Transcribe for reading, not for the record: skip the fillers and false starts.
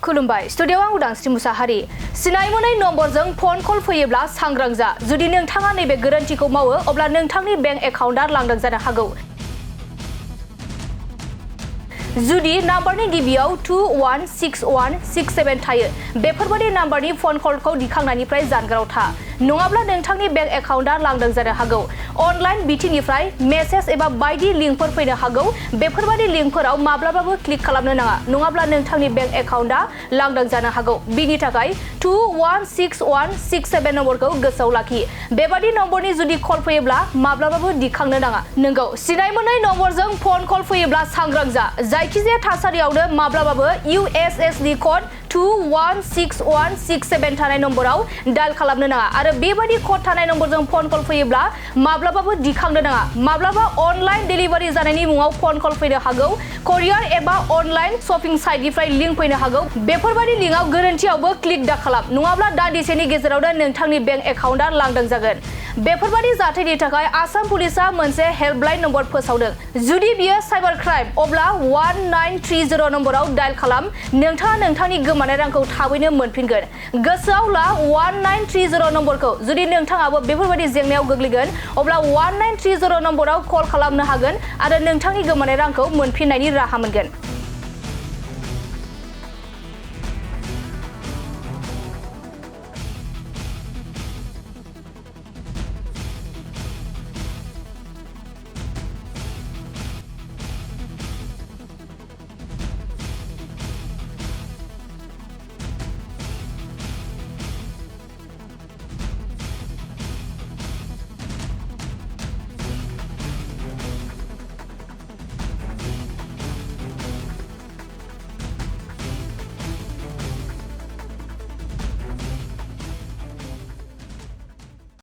खुलुमबाय स्टुडियोआव आं उदांस्रि मुसाहारि सिनाय मोनै नम्बरजों फन कल फैयोब्ला सांग्रां जा जुदि नोंथाङा नैबे गोरोन्थिखौ मावो अब्ला नोंथांनि बेंक एकाउन्टआ लांदां जानो हागौ जुदि नाम्बारनि गिबियाव 216167 थायो बेफोरबादि नाम्बारनि फन कलखौ दिखांनायनिफ्राय जानगाराव था नङाब्ला नोंथांनि बेंक एकाउन्टआ लांदां जानो हागौ अनलाइन बिथिंनिफ्राय मेसेज एबा बायदि लिंकफोर फैनो हागौ बेफोरबादि लिंकफोराव माब्लाबाबो क्लिक खालामनो नाङा नङाब्ला नोंथांनि बेंक एकाउन्टआ लांदां जानो हागौ बिनि थाखाय 216167 नम्बरखौ गोसोआव लाखि बेबादि नम्बरनि जुदि कल फैयोब्ला माब्लाबाबो दिखांनो नाङा नंगौ सिनाय मोनै नम्बरजों फन कल फैयोब्ला सांग्रां जा जायखिजाया थासारियावनो माब्लाबाबो USSD कड 216167 थानाय नम्बराव डायल खालामनो नाङा आरो बेबादि कड थानाय नम्बरजों फन कल फैयोब्ला माब्लाबाबो दिखांनो नाङा माब्लाबा अनलाइन डेलिभारि जानायनि मुङाव फन कल फैनो हागौ करियार एबा अनलाइन शपिं साइटनिफ्राय लिंक फैनो हागौ बेफोरबादि लिंकआव गोरोन्थियावबो क्लिक दा खालाम नङाब्ला दान्दिसेनि गेजेरावनो नोंथांनि बेंक एकाउन्टआ लांदां जागोन बेफोरबादि जाथायनि थाखाय आसाम पुलिसआ मोनसे हेल्पलाइन नम्बर फोसावदों जुदि बियो साइबार क्राइम अब्ला 1930 नम्बराव डायल खालाम नोंथाङा नोंथांनि गोमानाय रांखौ थाबैनो मोनफिनगोन गोसोआव ला 1930 नम्बरखौ जुदि नोंथाङाबो बेफोरबादि जेंनायाव गोग्लैगोन अब्ला 1930 नम्बराव कल खालामनो हागोन आरो नोंथांनि गोमानाय रांखौ मोनफिननायनि राहा मोनगोन